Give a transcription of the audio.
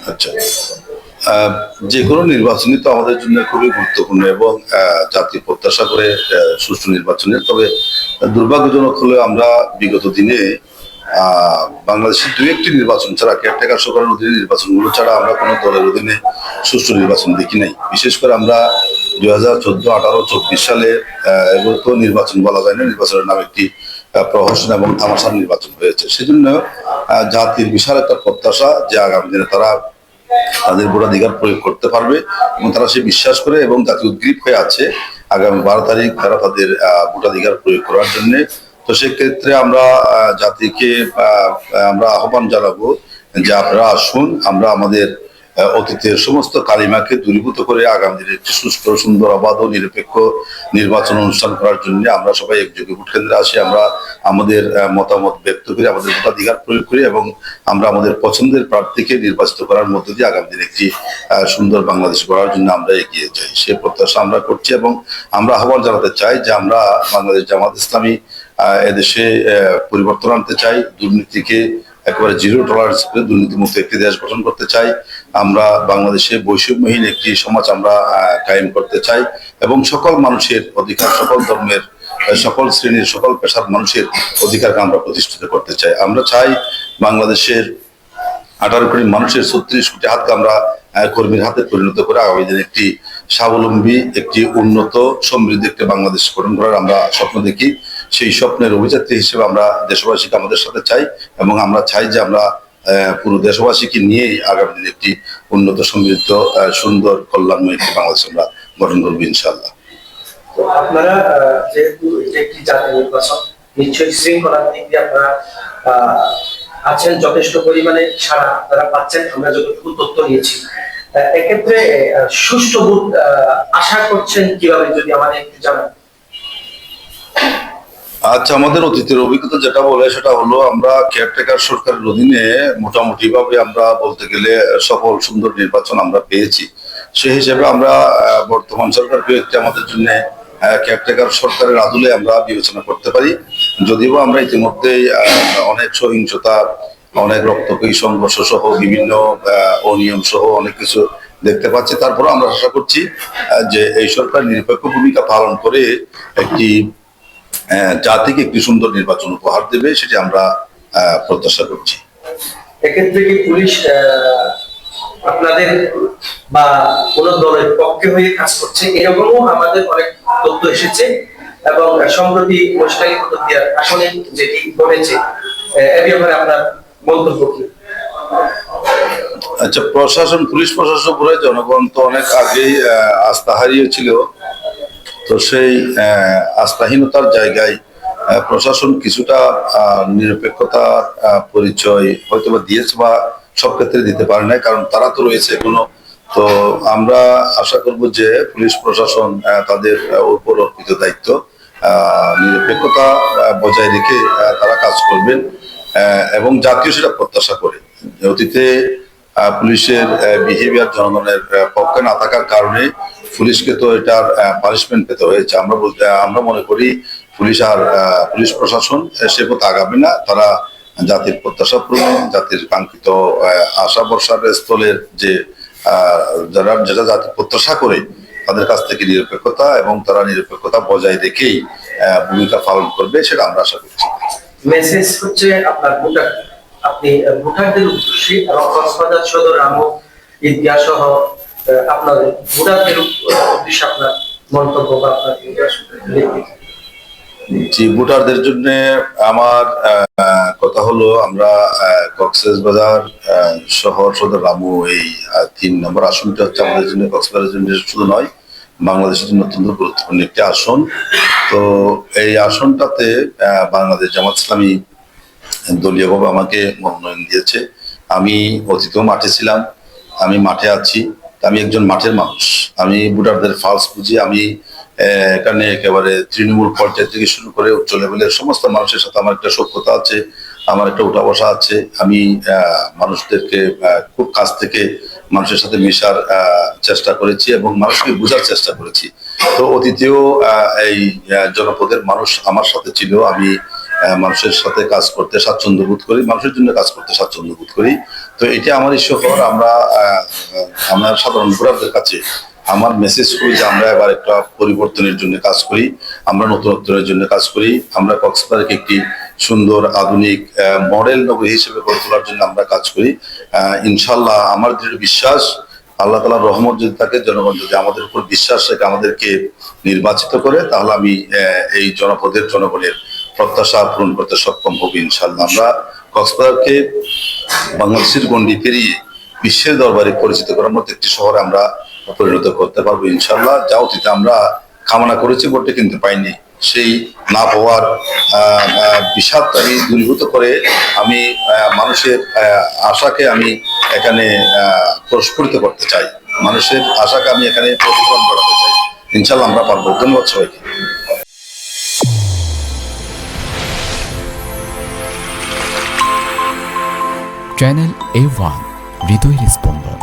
আচ্ছা, যে কোনো নির্বাচনই তো আমাদের জন্য খুবই গুরুত্বপূর্ণ এবং জাতি প্রত্যাশা করে সুষ্ঠু নির্বাচনের। তবে দুর্ভাগ্যজনক হলেও আমরা বিগত দিনে বাংলাদেশের দুই একটি নির্বাচন ছাড়া, কেয়ারটেকার সরকারের অধীনে নির্বাচনগুলো ছাড়া আমরা কোনো দলের অধীনে সুষ্ঠু নির্বাচন দেখি নাই। বিশেষ করে আমরা 2014, 18, 24 সালে এগুলো তো নির্বাচন বলা যায় না, নির্বাচনের নাম একটি প্রহসন এবং তামাশার নির্বাচন হয়েছে। সেজন্য জাতির বিশাল একটা প্রত্যাশা যে আগামী দিনে তারা তাদের ভোটাধিকার প্রয়োগ করতে পারবে এবং তারা সে বিশ্বাস করে এবং জাতি উদ্গ্রীব হয়ে আছে আগামী 12 তারিখ তারা তাদের ভোটাধিকার প্রয়োগ করার জন্য। তো সেক্ষেত্রে আমরা জাতিকে আমরা আহ্বান জানাবো যে আপনারা আসুন, আমরা আমাদের অতীতের সমস্ত কালিমাকে দূরীভূত করে আগামী দিনে একটি সুস্থ, সুন্দর, অবাধ ও নিরপেক্ষ নির্বাচন অনুষ্ঠান করার জন্য আমরা সবাই একযোগে ভোট কেন্দ্রে আসি। আমরা আমাদের মতামত ব্যক্ত করি, আমাদের ভোটাধিকার প্রয়োগ করি এবং আমরা আমাদের পছন্দের প্রার্থীকে নির্বাচিত করার মধ্য দিয়ে আগামী দিনে একটি সুন্দর বাংলাদেশ গড়ার জন্য আমরা এগিয়ে যাই। সে প্রত্যাশা আমরা করছি এবং আমরা আহ্বান জানাতে চাই যে আমরা বাংলাদেশ জামাত ইসলামী এদেশে পরিবর্তন আনতে চাই। দুর্নীতিকে একেবারে জিরো টলারেন্স করে দুর্নীতিমুক্ত একটি দেশ গঠন করতে চাই। আমরা বাংলাদেশে বৈষম্যহীন একটি সমাজ আমরা কায়েম করতে চাই এবং সকল মানুষের অধিকার, সকল ধর্মের, সকল শ্রেণীর, সকল পেশার মানুষের অধিকারকে আমরা প্রতিষ্ঠিত করতে চাই। আমরা চাই বাংলাদেশের 18 কোটি মানুষের 36 কোটি হাতকে আমরা কর্মীর হাতে পরিণত করে আগামী দিনে একটি স্বাবলম্বী, একটি উন্নত, সমৃদ্ধ একটি বাংলাদেশ গঠন করার আমরা স্বপ্ন দেখি। সেই স্বপ্নের অভিযাত্রী হিসেবে আমরা দেশবাসীকে আমাদের সাথে চাই এবং আমরা চাই যে আমরা পুরো দেশবাসীকে নিয়ে আগামী দিনে একটি উন্নত, সমৃদ্ধ, সুন্দর, কল্যাণময় একটি বাংলাদেশ আমরা গঠন করবো ইনশাআল্লাহ। তো আপনারা যেহেতু এটা একটি জাতীয় নির্বাচন, নিশ্চয়ই শৃঙ্খলার দিক দিয়ে আপনারা আছেন, যথেষ্ট পরিমাণে সারা আপনারা পাচ্ছেন, আমরা যতটুকু তথ্য নিয়েছি। এক্ষেত্রে সুষ্ঠু ভোট আশা করছেন কিভাবে, যদি আমাদের একটু জানান। আচ্ছা, আমাদের অতীতের অভিজ্ঞতা যেটা বলে সেটা হলো আমরা কেয়ারটেকার সরকারের অধীনে মোটামুটি ভাবে আমরা বলতে গেলে সফল, সুন্দর নির্বাচন আমরা পেয়েছি। সেই হিসেবে আমরা বর্তমান সরকারকে একটি আমাদের জন্য কেয়ারটেকার সরকারের আদলে আমরা বিবেচনা করতে পারি। যদিও আমরা ইতিমধ্যেই অনেক সহিংসতা, অনেক রক্তক্ষয়ী সংঘর্ষ সহ বিভিন্ন অনিয়ম সহ অনেক কিছু দেখতে পাচ্ছি, তারপরে আমরা আশা করছি যে এই সরকার নিরপেক্ষ ভূমিকা পালন করে একটি জাতিকে একটি সুন্দর নির্বাচন উপহার দেবে, সেটি আমরা প্রত্যাশা করছি। এক্ষেত্রে কি পুলিশ আপনাদের বা কোন দলের পক্ষে হয়ে কাজ করছে, এরকমও আমাদের অনেক তথ্য এসেছে এবং সম্প্রতি মুশতাকি কুতুবদিয়ার আসলে যেটি ঘটেছে, এ ব্যাপারে আপনার মন্তব্য কি? আচ্ছা, প্রশাসন, পুলিশ প্রশাসন উপরে জনগণ তো অনেক আগেই আস্থা হারিয়েছিল। তো সেই আস্থাহীনতার জায়গায় প্রশাসন কিছুটা নিরপেক্ষতার পরিচয় হয়তোবা দিয়েছে বা সব ক্ষেত্রে দিতে পারে না, কারণ তারা তো রয়েছে এখনো। তো আমরা আশা করব যে পুলিশ প্রশাসন তাদের উপর অর্পিত দায়িত্ব নিরপেক্ষতা বজায় রেখে তারা কাজ করবেন এবং জাতীয় সেটা প্রত্যাশা করে। অতীতে পুলিশের বিহেভিয়ার জনগণের পক্ষে না থাকার কারণে পুলিশকে তো এটার পানিশমেন্ট পেতে হয়েছে। আমরা মনে করি পুলিশ প্রশাসন সে পথে আগাবে না। তারা জাতির প্রত্যাশা পূরণে, জাতির কাঙ্ক্ষিত আশা ভরসার স্থলের যে যেটা জাতি প্রত্যাশা করে তাদের কাছ থেকে নিরপেক্ষতা এবং তারা নিরপেক্ষতা বজায় রেখেই ভূমিকা পালন করবে, সেটা আমরা আশা করছি। মেসেজ হচ্ছে আপনার ভোটার, আপনি ভোটারদের উদ্দেশ্যে এবং কক্সবাজার সদর রামু ঈদগাহ সহ আপনার ভোটারদের উদ্দেশ্যে আপনার মন্তব্য বা আপনার জি, ভোটারদের জন্য আমার কথা হলো আমরা কক্সবাজার শহর সদর রামু এই 3 নম্বর আসনটা হচ্ছে আমাদের জন্য, কক্সবাজারের জন্য শুধু নয়, বাংলাদেশের জন্য অত্যন্ত গুরুত্বপূর্ণ একটি আসন। তো এই আসনটাতে বাংলাদেশ জামাত ইসলামী দলীয়ভাবে আমাকে মনোনয়ন দিয়েছে। আমি অতীতেও মাঠে ছিলাম, আমি মাঠে আছি, আমি একজন মাঠের মানুষ। আমি ভোটারদের ফালস বুঝি। আমি এখানে একেবারে তৃণমূল পর্যায় থেকে শুরু করে উচ্চ লেভেলের সমস্ত মানুষের সাথে আমার একটা সখ্যতা আছে, আমার একটা উঠা বসা আছে। আমি মানুষদেরকে খুব কাছ থেকে মানুষের সাথে মেশার চেষ্টা করেছি এবং মানুষকে বোঝার চেষ্টা করেছি। তো অতীতেও এই জনপদের মানুষ আমার সাথে ছিল। আমি মানুষের সাথে কাজ করতে স্বাচ্ছন্দ্য বোধ করি, মানুষের জন্য কাজ করতে স্বাচ্ছন্দ্য বোধ করি। তো তো এটা আমার শহর। আমরা আমার সাধারণ ভোটারদের কাছে আমার মেসেজ করি যে আমরা এবার একটা পরিবর্তনের জন্য কাজ করি, আমরা নতুনত্বের জন্য কাজ করি, আমরা কক্সবাজারকে একটি সুন্দর আধুনিক মডেল নগরী হিসেবে গড়ে তোলার জন্য আমরা কাজ করি। ইনশাল্লাহ আমার দৃঢ় বিশ্বাস, আল্লাহ তাআলার রহমত যদি থাকে, জনগণ যদি আমাদের উপর বিশ্বাস রেখে আমাদেরকে নির্বাচিত করে, তাহলে আমি এই জনগণের প্রত্যাশা পূরণ করতে সক্ষম হব ইনশাল্লাহ। আমরা কক্সবাজারকে বাংলাদেশের গণ্ডি পেরিয়ে বিশ্বের দরবারে পরিচিত করার মতো একটি শহরে আমরা পরিণত করতে পারবো ইনশাল্লাহ। যা অতীতে আমরা কামনা করেছি বটে কিন্তু পাইনি, সেই না পাওয়ার বিষাদটাকে দূরীভূত করে আমি মানুষের আশাকে আমি এখানে প্রস্ফুটিত করতে চাই, মানুষের আশাকে আমি এখানে প্রতিফলন করাতে চাই। ইনশাল্লাহ আমরা পারবো। ধন্যবাদ সবাইকে। চ্যানেল A1 হৃদয়ের স্পন্দন।